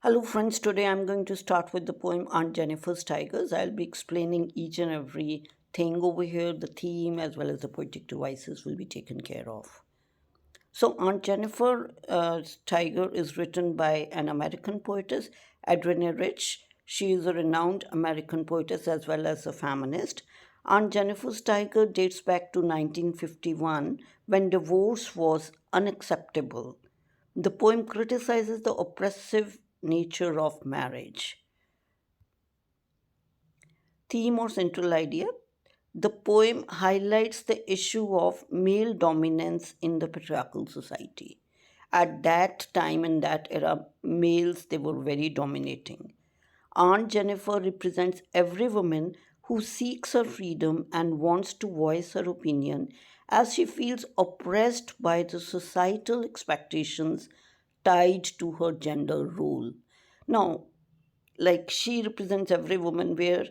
Hello, friends. Today I'm going to start with the poem Aunt Jennifer's Tigers. I'll be explaining each and every thing over here. The theme as well as the poetic devices will be taken care of. So, Aunt Jennifer's Tiger is written by an American poetess, Adrienne Rich. She is a renowned American poetess as well as a feminist. Aunt Jennifer's Tiger dates back to 1951 when divorce was unacceptable. The poem criticizes the oppressive nature of marriage. Theme or central idea: the poem highlights the issue of male dominance in the patriarchal society. At that time, in that era, males they were very dominating. Aunt Jennifer represents every woman who seeks her freedom and wants to voice her opinion as she feels oppressed by the societal expectations tied to her gender role. Now, like she represents every woman, where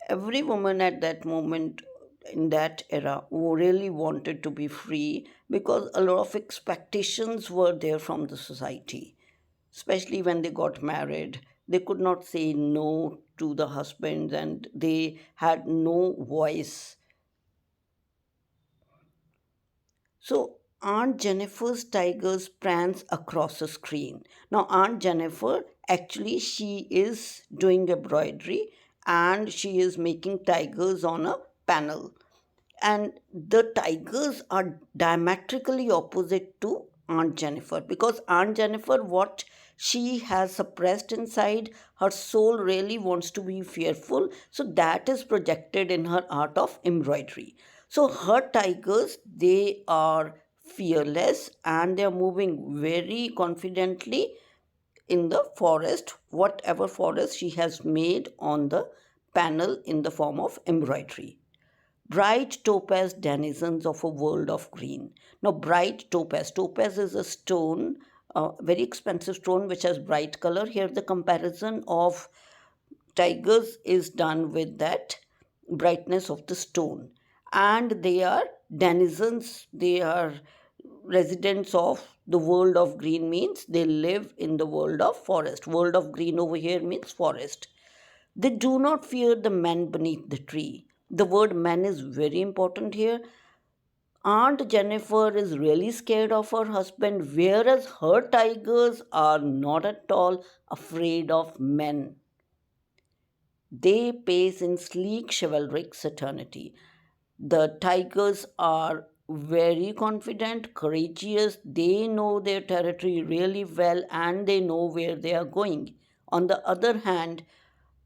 every woman at that moment in that era who really wanted to be free because a lot of expectations were there from the society, especially when they got married. They could not say no to the husbands and they had no voice. So Aunt Jennifer's tigers prance across a screen. Now Aunt Jennifer actually she is doing embroidery and she is making tigers on a panel. And the tigers are diametrically opposite to Aunt Jennifer, because Aunt Jennifer, what she has suppressed inside, her soul really wants to be fearful. So that is projected in her art of embroidery. So her tigers, they are fearless and they are moving very confidently in the forest, whatever forest she has made on the panel in the form of embroidery. Bright topaz denizens of a world of green. Now, bright topaz. Topaz is a stone, a very expensive stone which has bright color. Here, the comparison of tigers is done with that brightness of the stone. And they are denizens, they are residents of the world of green, means they live in the world of forest. World of green over here means forest. They do not fear the man beneath the tree. The word man is very important here. Aunt Jennifer is really scared of her husband, whereas her tigers are not at all afraid of men. They pace in sleek chivalric certainty. The tigers are very confident, courageous. They know their territory really well and they know where they are going. On the other hand,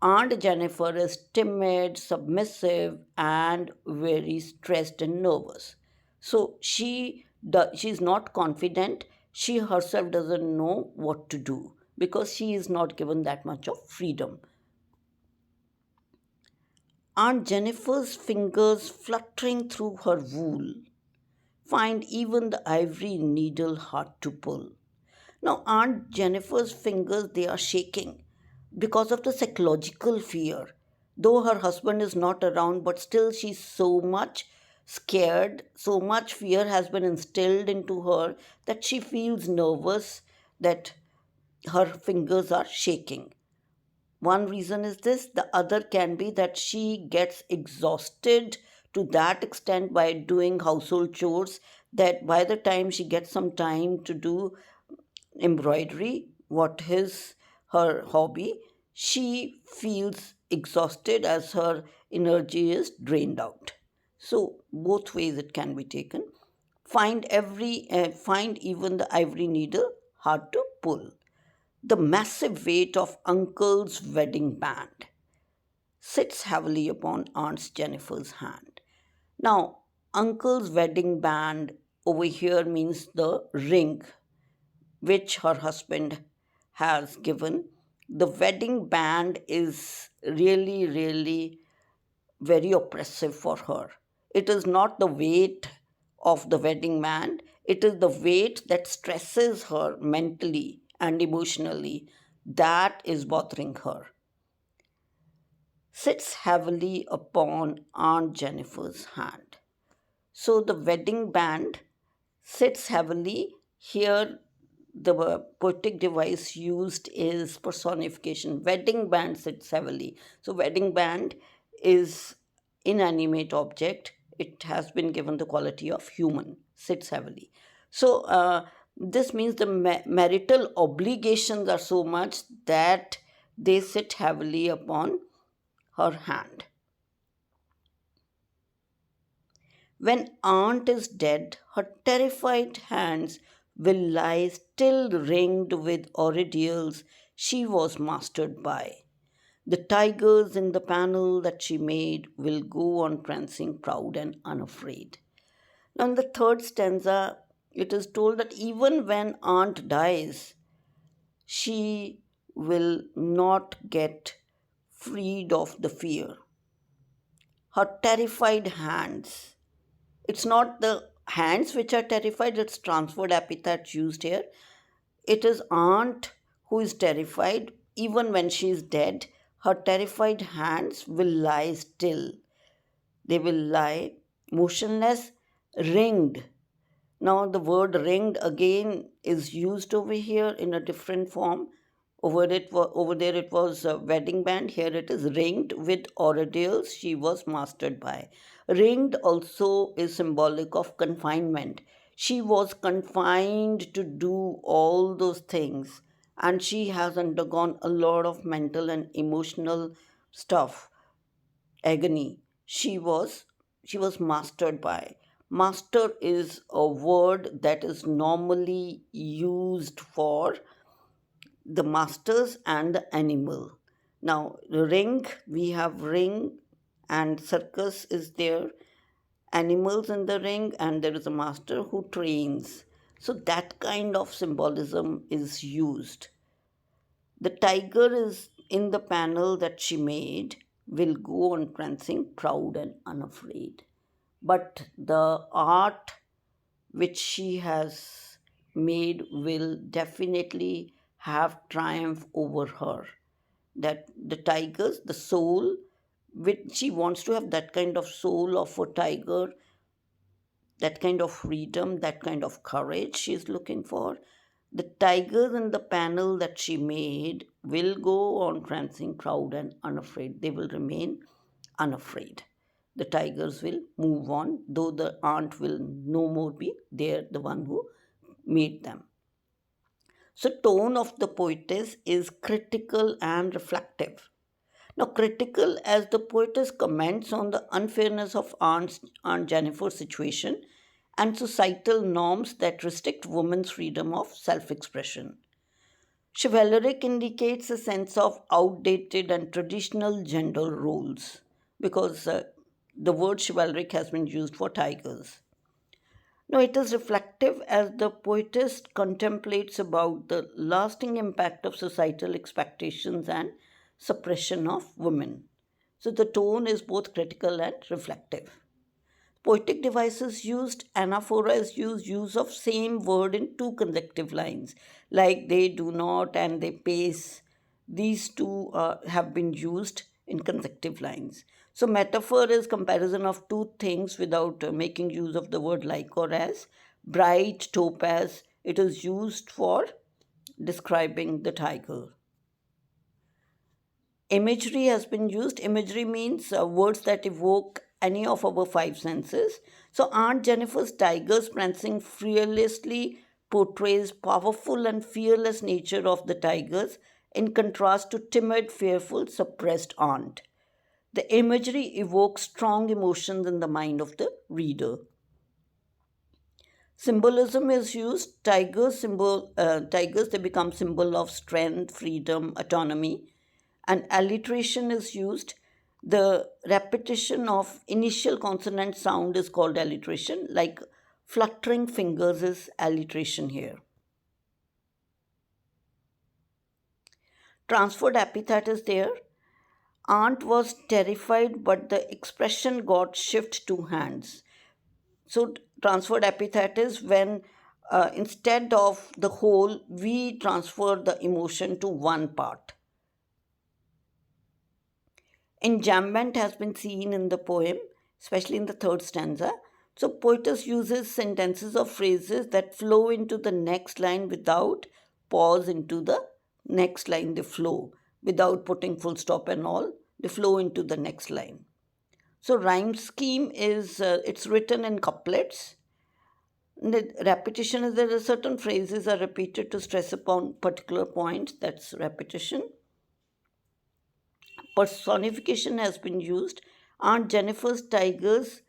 Aunt Jennifer is timid, submissive, and very stressed and nervous. So she's not confident. She herself doesn't know what to do because she is not given that much of freedom. Aunt Jennifer's fingers fluttering through her wool find even the ivory needle hard to pull. Now, Aunt Jennifer's fingers, they are shaking because of the psychological fear. Though her husband is not around, but still she's so much scared, so much fear has been instilled into her that she feels nervous, that her fingers are shaking. One reason is this, the other can be that she gets exhausted to that extent by doing household chores that by the time she gets some time to do embroidery, what is her hobby, she feels exhausted as her energy is drained out. So both ways it can be taken. Find even the ivory needle hard to pull. The massive weight of Uncle's wedding band sits heavily upon Aunt Jennifer's hand. Now, Uncle's wedding band over here means the ring which her husband has given. The wedding band is really, really very oppressive for her. It is not the weight of the wedding band, it is the weight that stresses her mentally and emotionally that is bothering her. Sits heavily upon Aunt Jennifer's hand. So the wedding band sits heavily here. the poetic device used is personification. Wedding band sits heavily. So, wedding band is inanimate object. It has been given the quality of human, sits heavily. So, this means the marital obligations are so much that they sit heavily upon her hand. When aunt is dead, her terrified hands will lie still ringed with ordeals she was mastered by. The tigers in the panel that she made will go on prancing proud and unafraid. Now, in the third stanza, it is told that even when aunt dies, she will not get freed of the fear. Her terrified hands, it's not the hands which are terrified, it's transferred epithet used here. It is aunt who is terrified. Even when she is dead, her terrified hands will lie still. They will lie motionless, ringed. Now, the word ringed again is used over here in a different form. Over there it was a wedding band. Here it is ringed with ordeals she was mastered by. Ringed also is symbolic of confinement. She was confined to do all those things, and she has undergone a lot of mental and emotional stuff, agony. She was mastered by. Master is a word that is normally used for the masters and the animal. Now, ring, we have ring and circus is there, animals in the ring, and there is a master who trains. So, that kind of symbolism is used. The tiger is in the panel that she made, will go on prancing proud and unafraid. But the art which she has made will definitely have triumph over her. That the tigers, the soul, which she wants to have that kind of soul of a tiger, that kind of freedom, that kind of courage she's looking for. The tigers in the panel that she made will go on prancing proud and unafraid. They will remain unafraid. The tigers will move on, though the aunt will no more be there, the one who made them. So, tone of the poetess is critical and reflective. Now, critical as the poetess comments on the unfairness of Aunt Jennifer's situation and societal norms that restrict women's freedom of self expression. Chivalric indicates a sense of outdated and traditional gender roles because the word chivalric has been used for tigers. Now, it is reflective as the poetess contemplates about the lasting impact of societal expectations and suppression of women. So, the tone is both critical and reflective. Poetic devices used anaphora is use of same word in two consecutive lines, like they do not and they pace. These two have been used in consecutive lines. So metaphor is comparison of two things without making use of the word like or as. Bright topaz, it is used for describing the tiger. Imagery has been used. Imagery means words that evoke any of our five senses. So, Aunt Jennifer's tigers prancing fearlessly portrays powerful and fearless nature of the tigers in contrast to timid, fearful, suppressed aunt. The imagery evokes strong emotions in the mind of the reader. Symbolism is used. Tigers they become symbol of strength, freedom, autonomy, and alliteration is used. The repetition of initial consonant sound is called alliteration, like fluttering fingers is alliteration here. Transferred epithet is there. Aunt was terrified, but the expression got shift to hands. So, transferred epithet is when instead of the whole, we transfer the emotion to one part. Enjambment has been seen in the poem, especially in the third stanza. So poetess uses sentences or phrases that flow into the next line without pause into the next line. They flow without putting full stop and all. They flow into the next line. So rhyme scheme is it's written in couplets. The repetition is there are certain phrases are repeated to stress upon particular points. That's repetition. Personification has been used. Aunt Jennifer's tigers,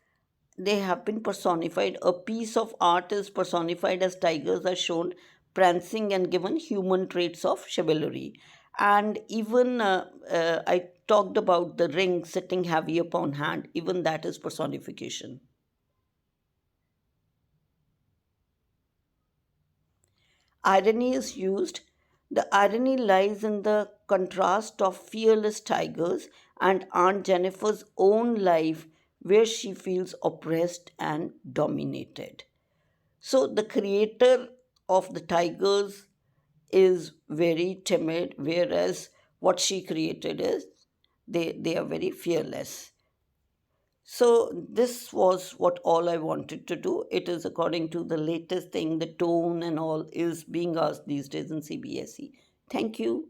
they have been personified. A piece of art is personified as tigers are shown prancing and given human traits of chivalry. And even I talked about the ring sitting heavy upon hand, even that is personification. Irony is used. The irony lies in the contrast of fearless tigers and Aunt Jennifer's own life, where she feels oppressed and dominated. So, the creator of the tigers is very timid, whereas what she created is they are very fearless. So this was what all I wanted to do. It is according to the latest thing, the tone and all is being asked these days in CBSE. Thank you.